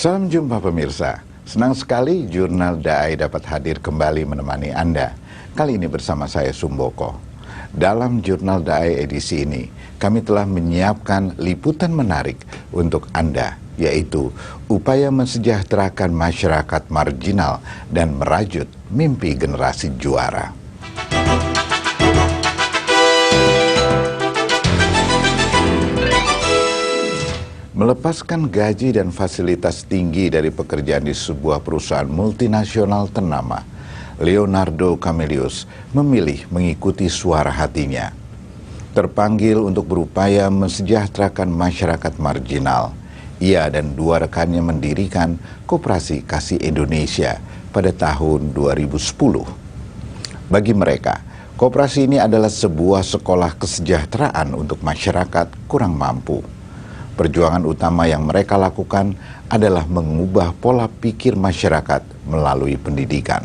Salam jumpa pemirsa. Senang sekali Jurnal DAI dapat hadir kembali menemani Anda. Kali ini bersama saya Sumboko. Dalam Jurnal DAI edisi ini, kami telah menyiapkan liputan menarik untuk Anda, yaitu upaya mensejahterakan masyarakat marginal dan merajut mimpi generasi juara. Melepaskan gaji dan fasilitas tinggi dari pekerjaan di sebuah perusahaan multinasional ternama, Leonardo Camelius memilih mengikuti suara hatinya. Terpanggil untuk berupaya mensejahterakan masyarakat marginal, ia dan dua rekannya mendirikan Koperasi Kasih Indonesia pada tahun 2010. Bagi mereka, koperasi ini adalah sebuah sekolah kesejahteraan untuk masyarakat kurang mampu. Perjuangan utama yang mereka lakukan adalah mengubah pola pikir masyarakat melalui pendidikan.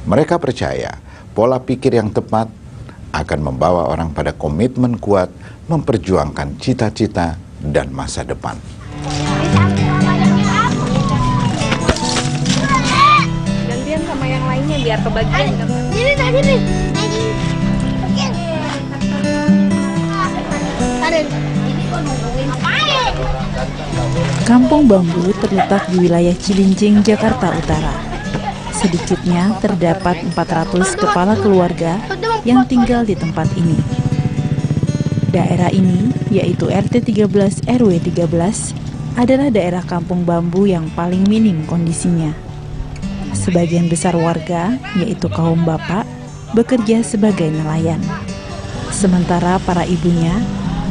Mereka percaya pola pikir yang tepat akan membawa orang pada komitmen kuat memperjuangkan cita-cita dan masa depan. Gantian sama yang lainnya biar kebagian. Kampung Bambu terletak di wilayah Cilincing, Jakarta Utara. Sedikitnya terdapat 400 kepala keluarga yang tinggal di tempat ini. Daerah ini, yaitu RT 13 RW 13, adalah daerah kampung bambu yang paling minim kondisinya. Sebagian besar warga, yaitu kaum bapak, bekerja sebagai nelayan. Sementara para ibunya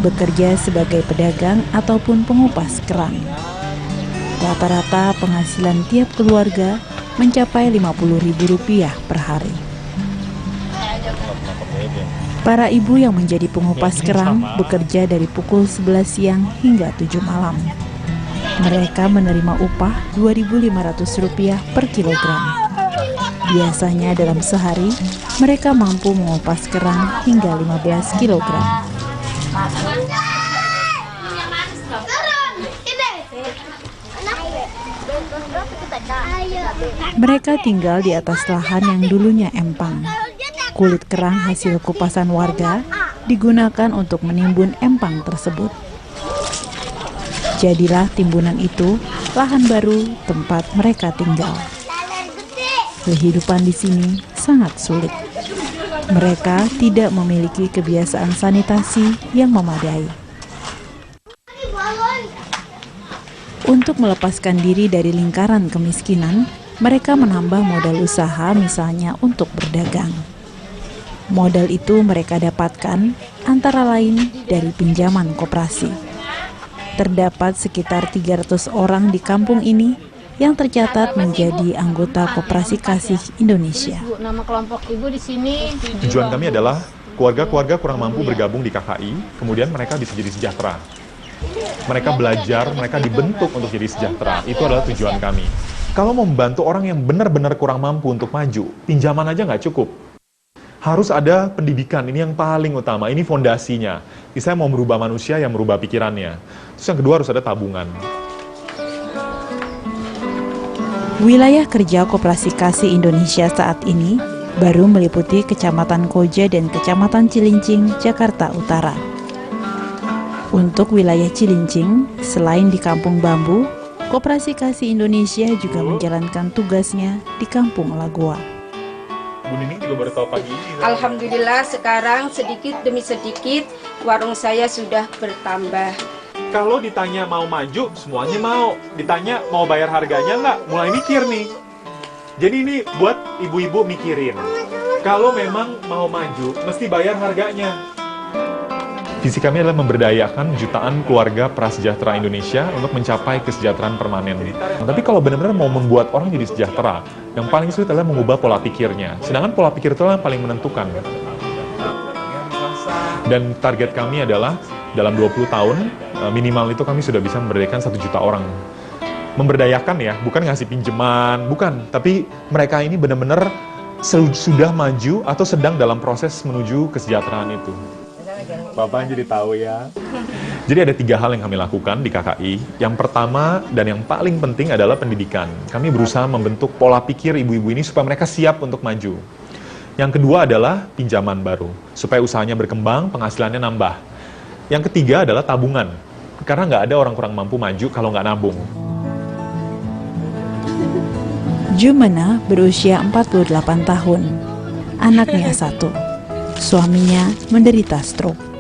bekerja sebagai pedagang ataupun pengupas kerang. Rata-rata penghasilan tiap keluarga mencapai Rp50.000 per hari. Para ibu yang menjadi pengupas kerang bekerja dari pukul 11 siang hingga 7 malam. Mereka menerima upah Rp2.500 per kilogram. Biasanya dalam sehari, mereka mampu mengupas kerang hingga 15 kilogram. Mereka tinggal di atas lahan yang dulunya empang. Kulit kerang hasil kupasan warga digunakan untuk menimbun empang tersebut. Jadilah timbunan itu lahan baru tempat mereka tinggal. Kehidupan di sini sangat sulit. Mereka tidak memiliki kebiasaan sanitasi yang memadai. Untuk melepaskan diri dari lingkaran kemiskinan, mereka menambah modal usaha, misalnya untuk berdagang. Modal itu mereka dapatkan antara lain dari pinjaman koperasi. Terdapat sekitar 300 orang di kampung ini yang tercatat menjadi anggota Koperasi Kasih Indonesia. Nama kelompok ibu di sini. Tujuan kami adalah keluarga-keluarga kurang mampu bergabung di KKI, kemudian mereka bisa jadi sejahtera. Mereka belajar, mereka dibentuk untuk jadi sejahtera. Itu adalah tujuan kami. Kalau mau membantu orang yang benar-benar kurang mampu untuk maju, pinjaman aja nggak cukup. Harus ada pendidikan, ini yang paling utama, ini fondasinya. Saya mau merubah manusia yang merubah pikirannya. Terus yang kedua harus ada tabungan. Wilayah kerja Koperasi Kasih Indonesia saat ini baru meliputi Kecamatan Koja dan Kecamatan Cilincing, Jakarta Utara. Untuk wilayah Cilincing, selain di Kampung Bambu, Koperasi Kasih Indonesia juga menjalankan tugasnya di Kampung Lagoa. Bu Nining juga baru tahu pagi ini. Alhamdulillah sekarang sedikit demi sedikit warung saya sudah bertambah. Kalau ditanya mau maju, semuanya mau. Ditanya mau bayar harganya nggak, mulai mikir nih. Jadi ini buat ibu-ibu mikirin. Kalau memang mau maju, mesti bayar harganya. Visi kami adalah memberdayakan jutaan keluarga prasejahtera Indonesia untuk mencapai kesejahteraan permanen. Nah, tapi kalau benar-benar mau membuat orang jadi sejahtera, yang paling sulit adalah mengubah pola pikirnya. Sedangkan pola pikir itu yang paling menentukan. Dan target kami adalah dalam 20 tahun, minimal itu kami sudah bisa memberdayakan 1 juta orang. Memberdayakan ya, bukan ngasih pinjaman, bukan. Tapi mereka ini benar-benar sudah maju atau sedang dalam proses menuju kesejahteraan itu. Bapak jadi tahu ya. Jadi ada 3 hal yang kami lakukan di KKI. Yang pertama dan yang paling penting adalah pendidikan. Kami berusaha membentuk pola pikir ibu-ibu ini supaya mereka siap untuk maju. Yang kedua adalah pinjaman baru, supaya usahanya berkembang, penghasilannya nambah. Yang ketiga adalah tabungan, karena nggak ada orang kurang mampu maju kalau nggak nabung. Jumana berusia 48 tahun. Anaknya 1. Suaminya menderita stroke.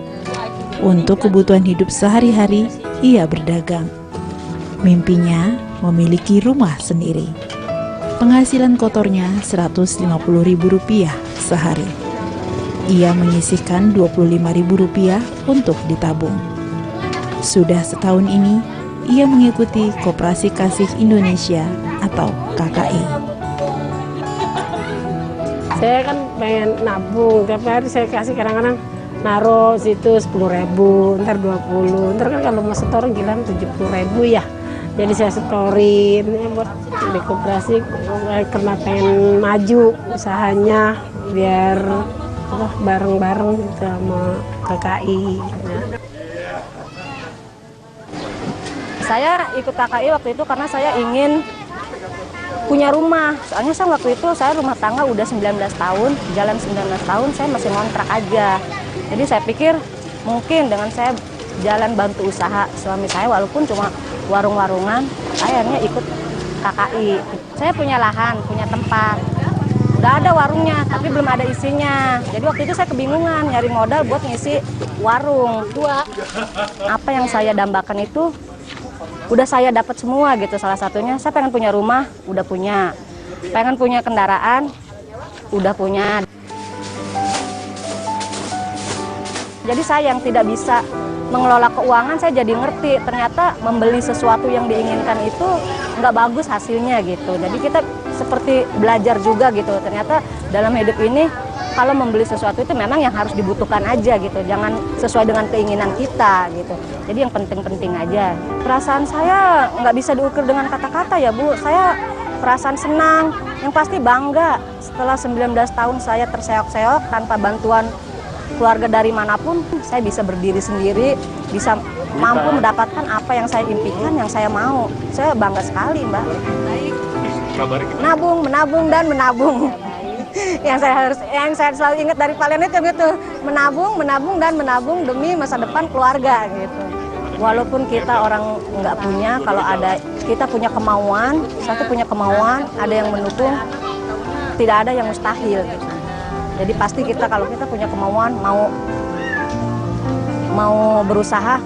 Untuk kebutuhan hidup sehari-hari, ia berdagang. Mimpinya memiliki rumah sendiri. Penghasilan kotornya Rp150.000 sehari. Ia menyisihkan Rp25.000 untuk ditabung. Sudah setahun ini, ia mengikuti Koperasi Kasih Indonesia atau KKI. Saya kan pengen nabung, tiap hari saya kasih kadang-kadang naruh situ 10.000, ntar 20, ntar kan kalau mau setoran gila 70.000 ya. Jadi saya setorin ya buat di koperasi karena pengen maju usahanya biar bareng-bareng gitu sama KKI. Saya ikut KKI waktu itu karena saya ingin punya rumah. Soalnya saya waktu itu saya rumah tangga udah 19 tahun, jalan 19 tahun saya masih ngontrak aja. Jadi saya pikir mungkin dengan saya jalan bantu usaha suami saya walaupun cuma warung-warungan, saya akhirnya ikut KKI. Saya punya lahan, punya tempat. Udah ada warungnya, tapi belum ada isinya. Jadi waktu itu saya kebingungan nyari modal buat ngisi warung. Apa yang saya dambakan itu udah saya dapat semua gitu. Salah satunya saya pengen punya rumah, udah punya. Pengen punya kendaraan, udah punya. Jadi saya yang tidak bisa mengelola keuangan, saya jadi ngerti ternyata membeli sesuatu yang diinginkan itu nggak bagus hasilnya gitu. Jadi kita seperti belajar juga gitu. Ternyata dalam hidup ini kalau membeli sesuatu itu memang yang harus dibutuhkan aja gitu. Jangan sesuai dengan keinginan kita gitu. Jadi yang penting-penting aja. Perasaan saya nggak bisa diukur dengan kata-kata ya Bu. Saya perasaan senang, yang pasti bangga. Setelah 19 tahun saya terseok-seok tanpa bantuan keluarga dari manapun, saya bisa berdiri sendiri, bisa mampu mendapatkan apa yang saya impikan, yang saya mau. Saya bangga sekali, Mbak. Menabung, menabung, dan menabung. yang saya selalu ingat dari Palen itu gitu, menabung, menabung, dan menabung demi masa depan keluarga gitu. Walaupun kita orang nggak punya, kalau ada kita punya kemauan, satu punya kemauan, ada yang mendukung, tidak ada yang mustahil. Gitu. Jadi pasti kita kalau kita punya kemauan mau berusaha,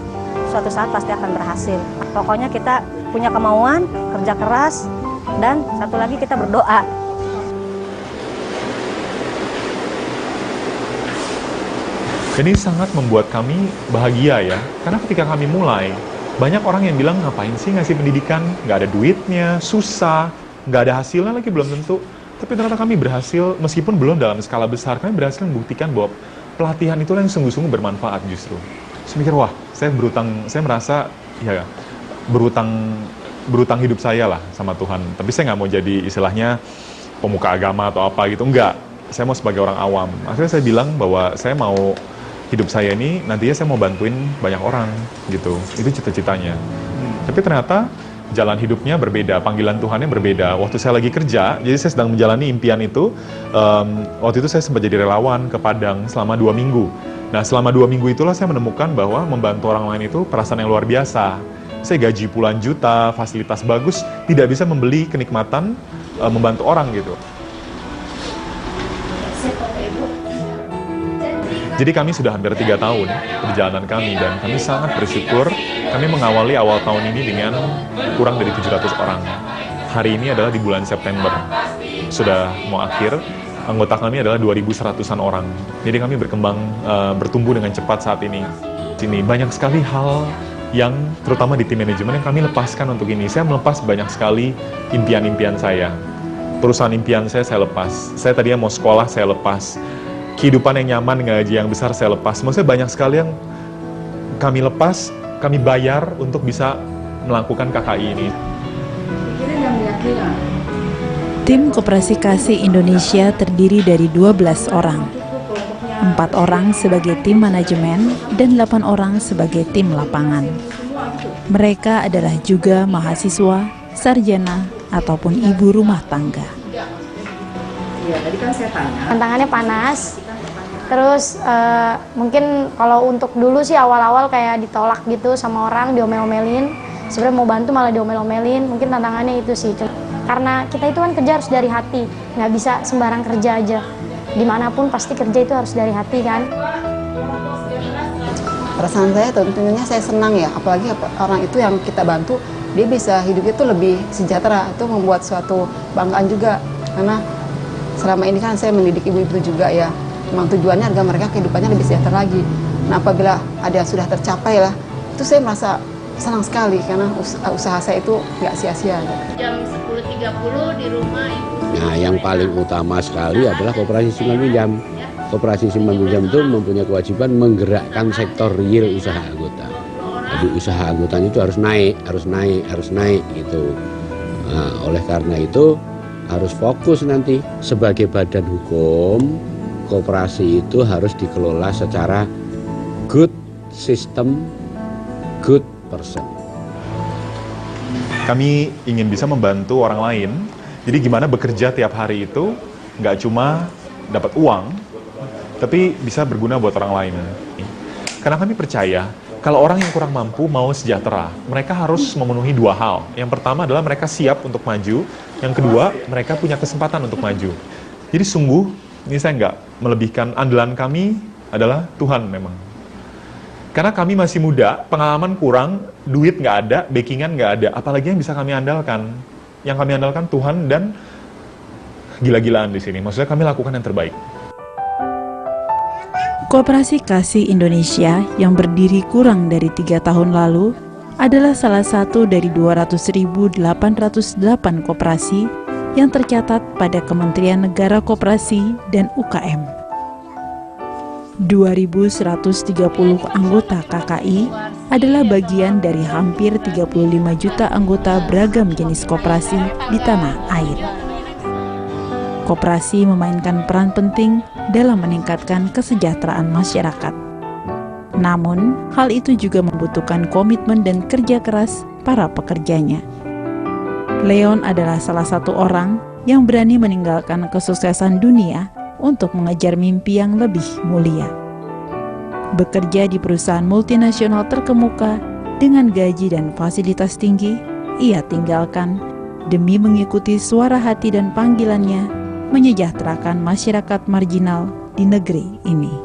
suatu saat pasti akan berhasil. Pokoknya kita punya kemauan, kerja keras, dan satu lagi kita berdoa. Ini sangat membuat kami bahagia ya, karena ketika kami mulai, banyak orang yang bilang ngapain sih ngasih pendidikan, nggak ada duitnya, susah, nggak ada hasilnya lagi belum tentu. Tapi ternyata kami berhasil, meskipun belum dalam skala besar, kami berhasil membuktikan bahwa pelatihan itu yang sungguh-sungguh bermanfaat justru. Saya mikir, wah, saya merasa ya berutang hidup saya lah sama Tuhan. Tapi saya nggak mau jadi istilahnya pemuka agama atau apa gitu, enggak. Saya mau sebagai orang awam. Akhirnya saya bilang bahwa saya mau hidup saya ini, nantinya saya mau bantuin banyak orang gitu. Itu cita-citanya. Tapi ternyata jalan hidupnya berbeda, panggilan Tuhannya berbeda. Waktu saya lagi kerja, jadi saya sedang menjalani impian itu, waktu itu saya sempat jadi relawan ke Padang selama 2 minggu. Nah, selama 2 minggu itulah saya menemukan bahwa membantu orang lain itu perasaan yang luar biasa. Saya gaji puluhan juta, fasilitas bagus, tidak bisa membeli kenikmatan membantu orang gitu. Jadi kami sudah hampir 3 tahun perjalanan kami, dan kami sangat bersyukur kami mengawali awal tahun ini dengan kurang dari 700 orang. Hari ini adalah di bulan September, sudah mau akhir, anggota kami adalah 2.100-an orang. Jadi kami berkembang, bertumbuh dengan cepat saat ini. Sini banyak sekali hal yang terutama di tim manajemen yang kami lepaskan untuk ini. Saya melepas banyak sekali impian-impian saya. Perusahaan impian saya lepas. Saya tadinya mau sekolah, saya lepas. Kehidupan yang nyaman, gaji yang besar saya lepas. Maksudnya banyak sekali yang kami lepas, kami bayar untuk bisa melakukan KKI ini. Tim Koperasi Kasih Indonesia terdiri dari 12 orang. 4 orang sebagai tim manajemen, dan 8 orang sebagai tim lapangan. Mereka adalah juga mahasiswa, sarjana, ataupun ibu rumah tangga. Tantangannya panas, terus mungkin kalau untuk dulu sih awal-awal kayak ditolak gitu sama orang, diomel-omelin. Sebenarnya mau bantu malah diomel-omelin, mungkin tantangannya itu sih. Karena kita itu kan kerja harus dari hati, nggak bisa sembarang kerja aja. Dimanapun pasti kerja itu harus dari hati kan. Perasaan saya tentunya saya senang ya, apalagi orang itu yang kita bantu, dia bisa hidupnya itu lebih sejahtera, itu membuat suatu banggaan juga. Karena selama ini kan saya mendidik ibu-ibu juga ya, memang tujuannya agar mereka kehidupannya lebih sejahtera lagi. Nah apabila ada yang sudah tercapai lah, itu saya merasa senang sekali karena usaha saya itu nggak sia-sia. Jam 10.30 di rumah ibu. Nah yang paling utama sekali adalah koperasi simpan pinjam. Koperasi simpan pinjam itu mempunyai kewajiban menggerakkan sektor real usaha anggota. Jadi usaha anggotanya itu harus naik gitu. Nah, oleh karena itu harus fokus nanti sebagai badan hukum, koperasi itu harus dikelola secara good system, good person. Kami ingin bisa membantu orang lain, jadi gimana bekerja tiap hari itu nggak cuma dapat uang, tapi bisa berguna buat orang lain. Karena kami percaya, kalau orang yang kurang mampu mau sejahtera, mereka harus memenuhi 2 hal. Yang pertama adalah mereka siap untuk maju, yang kedua, mereka punya kesempatan untuk maju. Jadi sungguh, ini saya nggak melebihkan, andalan kami adalah Tuhan memang. Karena kami masih muda, pengalaman kurang, duit nggak ada, backingan nggak ada. Apalagi yang bisa kami andalkan. Yang kami andalkan Tuhan dan gila-gilaan di sini. Maksudnya kami lakukan yang terbaik. Koperasi Kasih Indonesia yang berdiri kurang dari 3 tahun lalu adalah salah satu dari 200.808 koperasi yang tercatat pada Kementerian Negara Koperasi dan UKM. 2.130 anggota KKI adalah bagian dari hampir 35 juta anggota beragam jenis koperasi di tanah air. Koperasi memainkan peran penting dalam meningkatkan kesejahteraan masyarakat. Namun, hal itu juga membutuhkan komitmen dan kerja keras para pekerjanya. Leon adalah salah satu orang yang berani meninggalkan kesuksesan dunia untuk mengejar mimpi yang lebih mulia. Bekerja di perusahaan multinasional terkemuka dengan gaji dan fasilitas tinggi, ia tinggalkan demi mengikuti suara hati dan panggilannya menyejahterakan masyarakat marginal di negeri ini.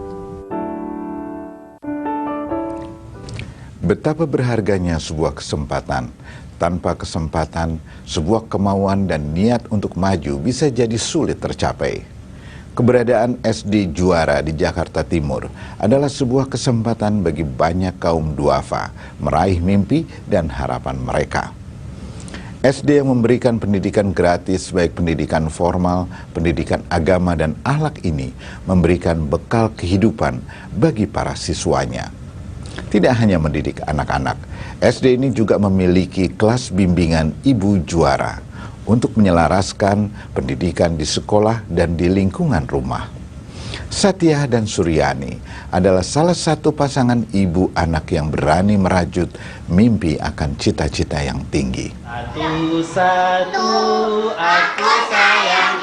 Betapa berharganya sebuah kesempatan. Tanpa kesempatan, sebuah kemauan dan niat untuk maju bisa jadi sulit tercapai. Keberadaan SD Juara di Jakarta Timur adalah sebuah kesempatan bagi banyak kaum duafa meraih mimpi dan harapan mereka. SD yang memberikan pendidikan gratis baik pendidikan formal, pendidikan agama dan akhlak ini memberikan bekal kehidupan bagi para siswanya. Tidak hanya mendidik anak-anak, SD ini juga memiliki kelas bimbingan Ibu Juara untuk menyelaraskan pendidikan di sekolah dan di lingkungan rumah. Satya dan Suryani adalah salah satu pasangan ibu anak yang berani merajut mimpi akan cita-cita yang tinggi. Satu, aku sayang.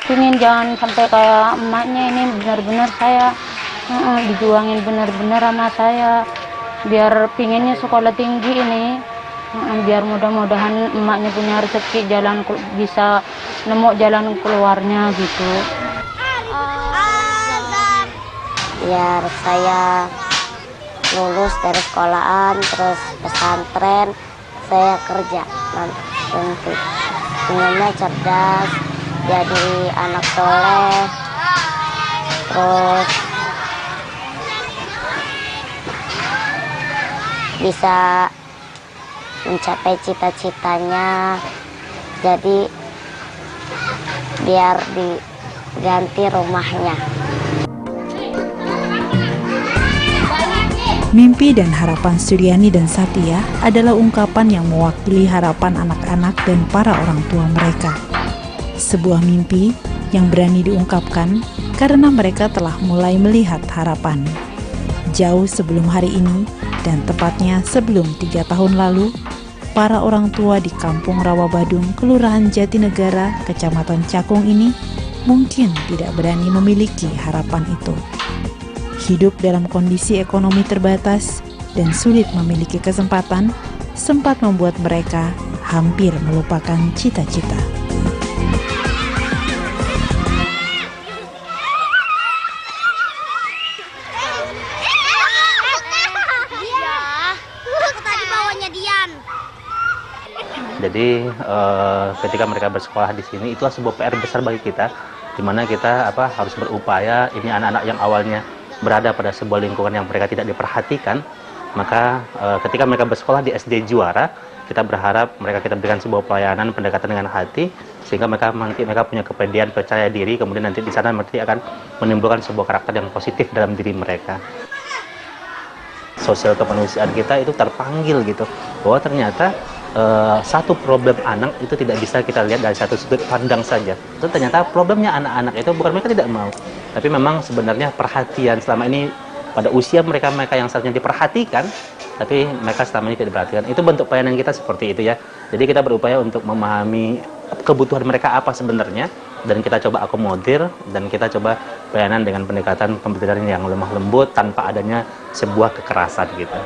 Pingin jangan sampai kayak emaknya, ini benar-benar saya dijuangin benar-benar sama saya. Biar pinginnya sekolah tinggi ini, biar mudah-mudahan emaknya punya rezeki bisa nemu jalan keluarnya gitu. Biar saya lulus dari sekolahan, terus pesantren, saya kerja nanti. Inginnya cerdas, jadi anak soleh, terus bisa mencapai cita-citanya, jadi biar diganti rumahnya. Mimpi dan harapan Suryani dan Satya adalah ungkapan yang mewakili harapan anak-anak dan para orang tua mereka. Sebuah mimpi yang berani diungkapkan karena mereka telah mulai melihat harapan. Jauh sebelum hari ini dan tepatnya sebelum 3 tahun lalu, para orang tua di Kampung Rawabadung, Kelurahan Jatinegara, Kecamatan Cakung ini mungkin tidak berani memiliki harapan itu. Hidup dalam kondisi ekonomi terbatas dan sulit memiliki kesempatan sempat membuat mereka hampir melupakan cita-cita. Jadi ketika mereka bersekolah di sini, itulah sebuah PR besar bagi kita, di mana kita harus berupaya. Ini anak-anak yang awalnya berada pada sebuah lingkungan yang mereka tidak diperhatikan, maka ketika mereka bersekolah di SD Juara, kita berharap kita berikan sebuah pelayanan, pendekatan dengan hati, sehingga mereka punya kepedean, percaya diri, kemudian nanti di sana nanti akan menimbulkan sebuah karakter yang positif dalam diri mereka. Sosial kemanusiaan kita itu terpanggil gitu, bahwa ternyata satu problem anak itu tidak bisa kita lihat dari satu sudut pandang saja. Itu ternyata problemnya anak-anak itu bukan mereka tidak mau, tapi memang sebenarnya perhatian selama ini pada usia mereka yang seharusnya diperhatikan, tapi mereka selama ini tidak diperhatikan. Itu bentuk pelayanan kita seperti itu ya. Jadi kita berupaya untuk memahami kebutuhan mereka apa sebenarnya, dan kita coba akomodir, dan kita coba pelayanan dengan pendekatan pembelajaran yang lemah lembut tanpa adanya sebuah kekerasan gitu.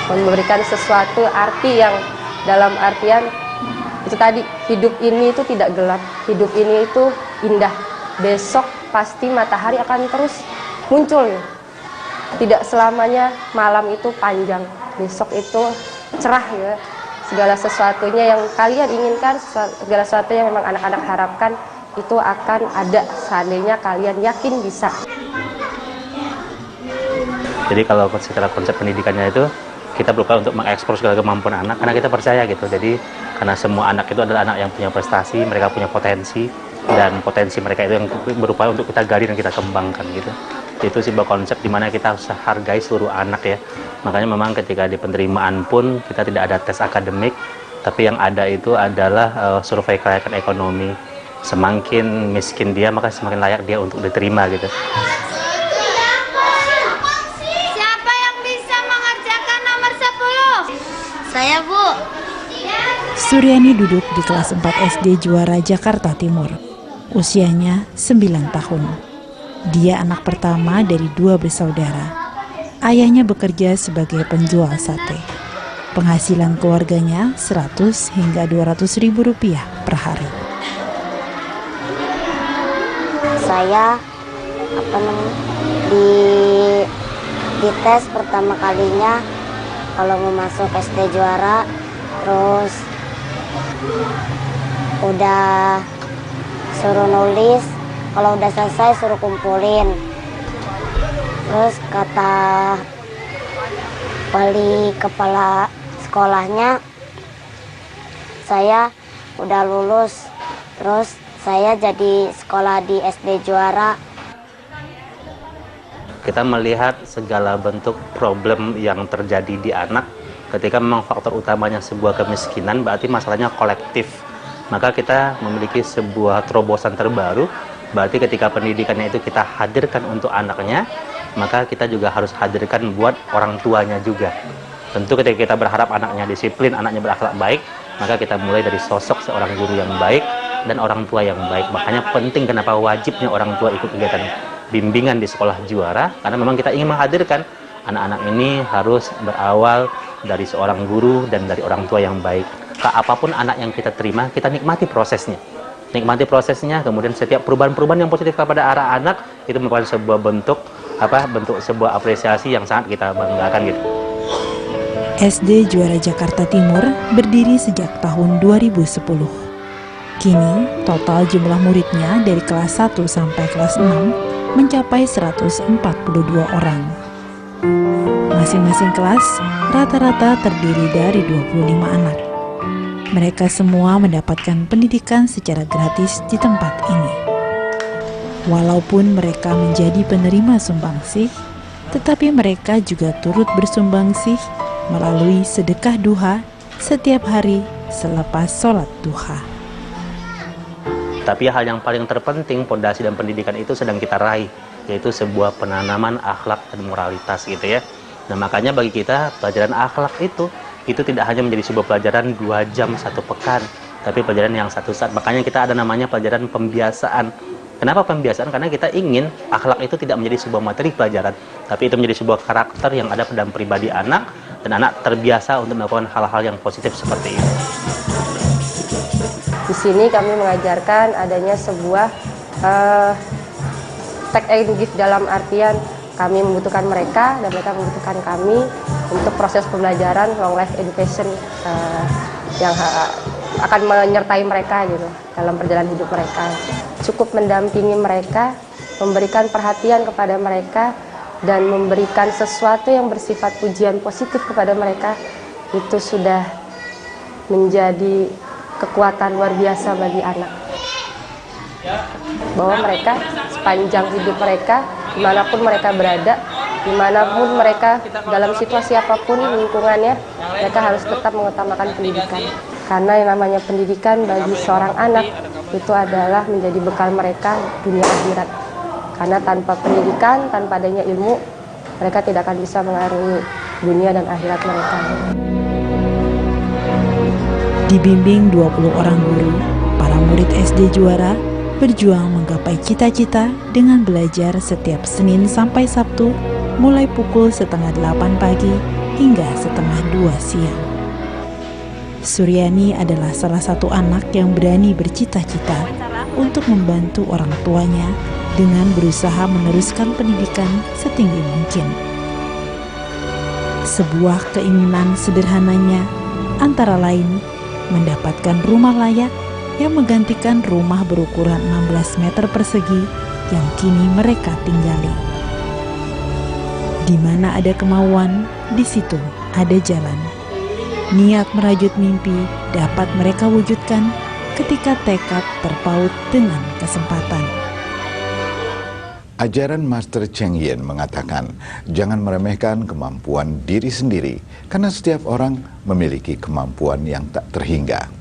Memberikan sesuatu arti yang dalam artian itu tadi, hidup ini itu tidak gelap, hidup ini itu indah. Besok pasti matahari akan terus muncul. Tidak selamanya malam itu panjang, besok itu cerah ya. Segala sesuatunya yang kalian inginkan, segala sesuatu yang memang anak-anak harapkan itu akan ada seandainya kalian yakin bisa. Jadi kalau secara konsep pendidikannya itu, kita berupaya untuk mengekspor segala kemampuan anak, karena kita percaya gitu. Jadi karena semua anak itu adalah anak yang punya prestasi, mereka punya potensi, dan potensi mereka itu yang berupaya untuk kita gali dan kita kembangkan gitu. Itu sebuah konsep di mana kita harus hargai seluruh anak ya. Makanya memang ketika di penerimaan pun kita tidak ada tes akademik, tapi yang ada itu adalah survei kelayakan ekonomi. Semakin miskin dia, maka semakin layak dia untuk diterima gitu. Saya, Bu. Suryani duduk di kelas 4 SD Juara, Jakarta Timur. Usianya 9 tahun. Dia anak pertama dari 2 bersaudara. Ayahnya bekerja sebagai penjual sate. Penghasilan keluarganya 100 hingga 200 ribu rupiah per hari. Saya di tes pertama kalinya kalau mau masuk SD Juara, terus udah suruh nulis, kalau udah selesai suruh kumpulin. Terus kata wali kepala sekolahnya, saya udah lulus, terus saya jadi sekolah di SD Juara. Kita melihat segala bentuk problem yang terjadi di anak, ketika memang faktor utamanya sebuah kemiskinan, berarti masalahnya kolektif. Maka kita memiliki sebuah terobosan terbaru, berarti ketika pendidikannya itu kita hadirkan untuk anaknya, maka kita juga harus hadirkan buat orang tuanya juga. Tentu ketika kita berharap anaknya disiplin, anaknya berakhlak baik, maka kita mulai dari sosok seorang guru yang baik dan orang tua yang baik. Makanya penting kenapa wajibnya orang tua ikut kegiatan bimbingan di sekolah Juara, karena memang kita ingin menghadirkan anak-anak ini harus berawal dari seorang guru dan dari orang tua yang baik. Apapun anak yang kita terima, kita nikmati prosesnya. Nikmati prosesnya, kemudian setiap perubahan-perubahan yang positif kepada arah anak itu merupakan sebuah bentuk sebuah apresiasi yang sangat kita banggakan gitu. SD Juara Jakarta Timur berdiri sejak tahun 2010. Kini total jumlah muridnya dari kelas 1 sampai kelas 6 mencapai 142 orang. Masing-masing kelas rata-rata terdiri dari 25 anak. Mereka semua mendapatkan pendidikan secara gratis di tempat ini. Walaupun mereka menjadi penerima sumbangsih, tetapi mereka juga turut bersumbangsih melalui sedekah duha setiap hari selepas sholat duha. Tapi hal yang paling terpenting, pondasi dan pendidikan itu sedang kita raih, yaitu sebuah penanaman akhlak dan moralitas gitu ya. Nah makanya bagi kita pelajaran akhlak itu tidak hanya menjadi sebuah pelajaran 2 jam 1 pekan, tapi pelajaran yang satu saat. Makanya kita ada namanya pelajaran pembiasaan. Kenapa pembiasaan? Karena kita ingin akhlak itu tidak menjadi sebuah materi pelajaran, tapi itu menjadi sebuah karakter yang ada dalam pribadi anak, dan anak terbiasa untuk melakukan hal-hal yang positif seperti itu. Di sini kami mengajarkan adanya sebuah take and give, dalam artian kami membutuhkan mereka dan mereka membutuhkan kami untuk proses pembelajaran long life education yang akan menyertai mereka gitu dalam perjalanan hidup mereka. Cukup mendampingi mereka, memberikan perhatian kepada mereka, dan memberikan sesuatu yang bersifat pujian positif kepada mereka, itu sudah menjadi kekuatan luar biasa bagi anak. Bahwa mereka sepanjang hidup mereka, dimanapun mereka berada, dimanapun mereka dalam situasi apapun lingkungannya, mereka harus tetap mengutamakan pendidikan. Karena yang namanya pendidikan bagi seorang anak itu adalah menjadi bekal mereka dunia akhirat. Karena tanpa pendidikan, tanpa adanya ilmu, mereka tidak akan bisa mengarungi dunia dan akhirat mereka. Dibimbing 20 orang guru, para murid SD Juara berjuang menggapai cita-cita dengan belajar setiap Senin sampai Sabtu mulai pukul 7:30 pagi hingga 1:30 siang. Suryani adalah salah satu anak yang berani bercita-cita untuk membantu orang tuanya dengan berusaha meneruskan pendidikan setinggi mungkin. Sebuah keinginan sederhananya antara lain mendapatkan rumah layak yang menggantikan rumah berukuran 16 meter persegi yang kini mereka tinggali. Di mana ada kemauan, di situ ada jalan. Niat merajut mimpi dapat mereka wujudkan ketika tekad terpaut dengan kesempatan. Ajaran Master Cheng Yen mengatakan, jangan meremehkan kemampuan diri sendiri, karena setiap orang memiliki kemampuan yang tak terhingga.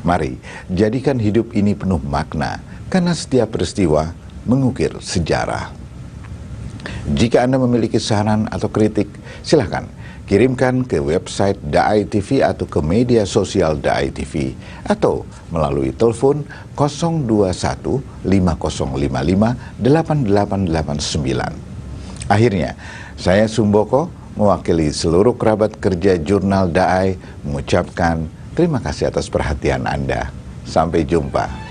Mari, jadikan hidup ini penuh makna, karena setiap peristiwa mengukir sejarah. Jika Anda memiliki saran atau kritik, silakan kirimkan ke website Da'ai TV atau ke media sosial Da'ai TV, atau melalui telepon 021 5055 8889. Akhirnya, saya Sumboko mewakili seluruh kerabat kerja Jurnal Da'ai mengucapkan terima kasih atas perhatian Anda. Sampai jumpa.